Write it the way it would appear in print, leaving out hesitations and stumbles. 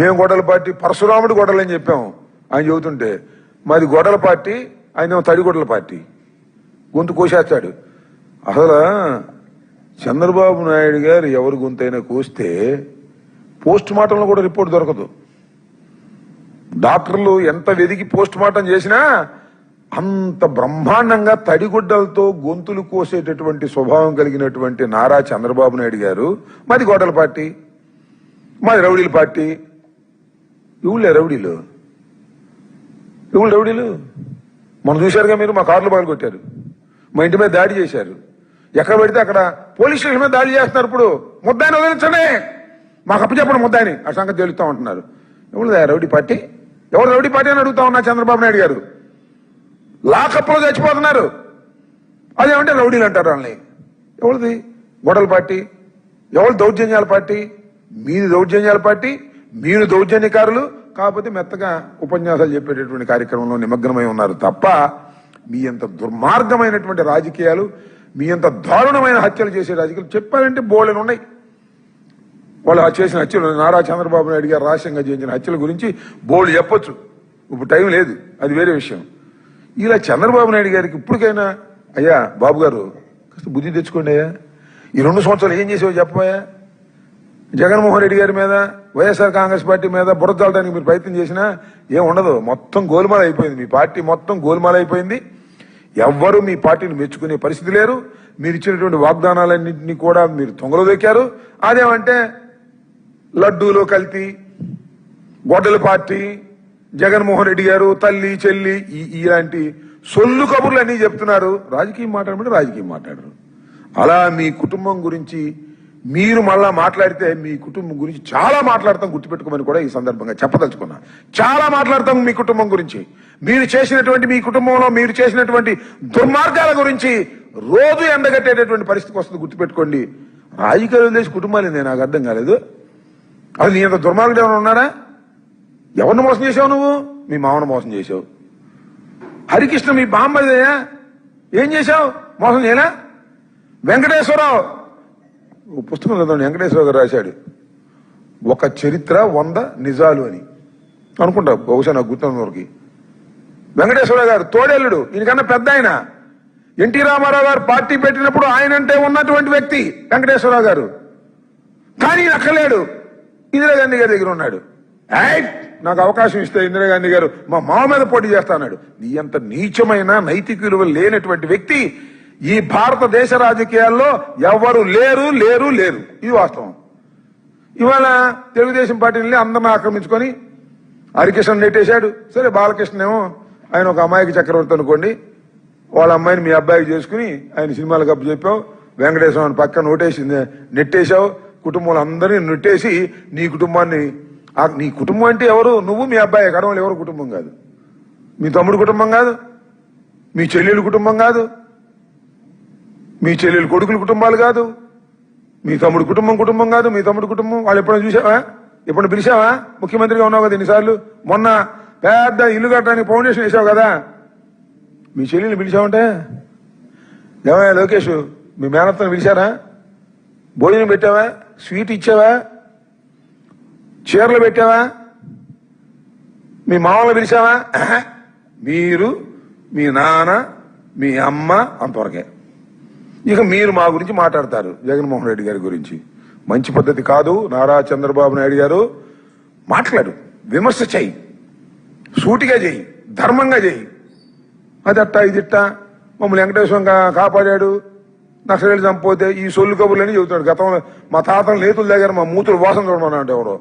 మేము గొడవల పార్టీ, పరశురాముడు గొడవలని చెప్పాము ఆయన చెబుతుంటే. మాది గొడవల పార్టీ, ఆయన తడిగొడల పార్టీ. గొంతు కోసేస్తాడు. అసలు చంద్రబాబు నాయుడు గారు ఎవరి గొంతైనా కోస్తే పోస్ట్ మార్టంలో కూడా రిపోర్ట్ దొరకదు. డాక్టర్లు ఎంత వెదికి పోస్ట్ మార్టం చేసినా అంత బ్రహ్మాండంగా తడిగుడ్డలతో గొంతులు కోసేటటువంటి స్వభావం కలిగినటువంటి నారా చంద్రబాబు నాయుడు గారు మాది గొడవల పార్టీ, మాది రౌడీల పార్టీ. ఇవుళ్ళే రౌడీలు, రౌడీలు మనం చూశారుగా మీరు. మా కార్లు పగలు కొట్టారు, మా ఇంటి మీద దాడి చేశారు, ఎక్కడ పెడితే అక్కడ పోలీస్ స్టేషన్ మీద దాడి చేస్తున్నారు. ఇప్పుడు ముద్దాయిని వదిలించండి, మాకు అప్పచెప్పండి ముద్దాయిని, ఆ సంగతి తెలుస్తా ఉంటున్నారు. ఎవరు రౌడీ పార్టీ? ఎవరు రౌడీ పార్టీ అని అడుగుతా ఉన్నా చంద్రబాబు నాయుడు గారు. లాకప్లో చచ్చిపోతున్నారు, అదేమంటే రౌడీలు అంటారు వాళ్ళని. ఎవరిది గొడవల పార్టీ? ఎవరు దౌర్జన్యాల పార్టీ? మీది దౌర్జన్యాల పార్టీ, మీరు దౌర్జన్యకారులు. కాకపోతే మెత్తగా ఉపన్యాసాలు చెప్పేటటువంటి కార్యక్రమంలో నిమగ్నమై ఉన్నారు తప్ప మీ అంత దుర్మార్గమైనటువంటి రాజకీయాలు, మీ అంత దారుణమైన హత్యలు చేసే రాజకీయాలు చెప్పారంటే బోళెను ఉన్నాయి. వాళ్ళు చేసిన హత్యలు, నారా చంద్రబాబు నాయుడు గారు రహస్యంగా చేసిన హత్యల గురించి బోల్డ్ చెప్పొచ్చు. ఇప్పుడు టైం లేదు, అది వేరే విషయం. ఇలా చంద్రబాబు నాయుడు గారికి ఇప్పటికైనా అయ్యా బాబు గారు కాస్త బుద్ధి తెచ్చుకోండి అయ్యా. ఈ 2 సంవత్సరాలు ఏం చేసావో చెప్పబోయా. జగన్మోహన్ రెడ్డి గారి మీద, వైఎస్ఆర్ కాంగ్రెస్ పార్టీ మీద బురద చల్లడానికి మీరు ప్రయత్నం చేసినా ఏం ఉండదు. మొత్తం గోల్మాల్ అయిపోయింది, మీ పార్టీ మొత్తం గోల్మాల్ అయిపోయింది. ఎవ్వరూ మీ పార్టీని మెచ్చుకునే పరిస్థితి లేరు. మీరు ఇచ్చినటువంటి వాగ్దానాలన్నింటినీ కూడా మీరు తొంగలో దొక్కారు. అదేమంటే లడ్డూలో కల్తీ, గొడ్డల పార్టీ, జగన్మోహన్ రెడ్డి గారు తల్లి చెల్లి ఇలాంటి సొల్లు కబుర్లు అన్నీ చెప్తున్నారు. రాజకీయం మాట్లాడమంటే రాజకీయం మాట్లాడరు. అలా మీ కుటుంబం గురించి మీరు మళ్ళా మాట్లాడితే మీ కుటుంబం గురించి చాలా మాట్లాడతాం, గుర్తుపెట్టుకోమని కూడా ఈ సందర్భంగా చెప్పదలుచుకున్నా. చాలా మాట్లాడతాం మీ కుటుంబం గురించి, మీరు చేసినటువంటి, మీ కుటుంబంలో మీరు చేసినటువంటి దుర్మార్గాల గురించి రోజు ఎండగట్టేటటువంటి పరిస్థితికి వస్తుంది, గుర్తుపెట్టుకోండి. రాజకీయాలు చేసి కుటుంబాలు నేను నాకు అర్థం కాలేదు. అది నీ అంత దుర్మార్గుడు ఏమైనా ఉన్నారా? ఎవరిని మోసం చేసావు నువ్వు? మీ మామను మోసం చేసావు. హరికృష్ణ మీ బామ్మదయ్యా, ఏం చేశావు? మోసం చేయనా? వెంకటేశ్వరరావు పుస్తకం చదవండి, వెంకటేశ్వరరావు గారు రాశాడు ఒక చరిత్ర 100 నిజాలు అని అనుకుంటా, బహుశా నాకు గుర్తున్నవరకు. వెంకటేశ్వరరావు గారు తోడేళ్లుడు, ఈయనకన్నా పెద్ద ఆయన. ఎన్టీ రామారావు గారు పార్టీ పెట్టినప్పుడు ఆయనంటే ఉన్నటువంటి వ్యక్తి వెంకటేశ్వరరావు గారు. కానీ అక్కలేడు, ఇందిరాగాంధీ గారి దగ్గర ఉన్నాడు. నాకు అవకాశం ఇస్తే ఇందిరాగాంధీ గారు మా మామ మీద పోటీ చేస్తా అన్నాడు. నీ అంత నీచమైన నైతిక విలువలు లేనటువంటి వ్యక్తి ఈ భారతదేశ రాజకీయాల్లో ఎవరు లేరు లేరు లేరు. ఇది వాస్తవం. ఇవాళ తెలుగుదేశం పార్టీని అందరిని ఆక్రమించుకొని హరికృష్ణ నెట్టేశాడు. సరే, బాలకృష్ణ ఏమో ఆయన ఒక అమ్మాయికి చక్రవర్తి అనుకోండి, వాళ్ళ అమ్మాయిని మీ అబ్బాయికి చేసుకుని ఆయన సినిమాలకు అప్పు చెప్పావు. వెంకటేశ్వర పక్కన నెట్టేశావు. కుటుంబంలో అందరినీ నెట్టేసి నీ కుటుంబాన్ని, నీ కుటుంబం అంటే ఎవరు? నువ్వు మీ అబ్బాయి, కడవలు ఎవరు కుటుంబం కాదు. మీ తమ్ముడు కుటుంబం కాదు, మీ చెల్లెలు కుటుంబం కాదు, మీ చెల్లెలు కొడుకుల కుటుంబాలు కాదు, మీ తమ్ముడు కుటుంబం కాదు. మీ తమ్ముడు కుటుంబం వాళ్ళు ఎప్పుడైనా చూసావా? ఎప్పుడు పిలిచావా? ముఖ్యమంత్రిగా ఉన్నావు కదా ఎన్నిసార్లు. మొన్న పెద్ద ఇల్లు కట్టడానికి ఫౌండేషన్ వేసావు కదా, మీ చెల్లెలు పిలిచావంటే ఏమయ్యా లోకేష్, మీ మేనత్తను పిలిచారా? భోజనం పెట్టావా? స్వీట్ ఇచ్చావా? చీరలు పెట్టావా? మీ మామూలు పిలిచావా? మీరు, మీ నాన్న, మీ అమ్మ అంతవరకే. ఇక మీరు మా గురించి మాట్లాడతారు, జగన్మోహన్ రెడ్డి గారి గురించి. మంచి పద్ధతి కాదు. నారా చంద్రబాబు నాయుడు గారు మాట్లాడు, విమర్శ చెయ్యి, సూటిగా చెయ్యి, ధర్మంగా చెయ్యి. అదట్టా ఇదిట్టా మమ్మల్ని వెంకటేశ్వరంగా కాపాడాడు, నక్సలైట్లు చంపిపోతే ఈ సొల్లు కబుర్లని చెబుతాడు. గతంలో మా తాతలు నేతుల దగ్గర మా మూతులు వాసన చూడమన్నా అంటే ఎవడో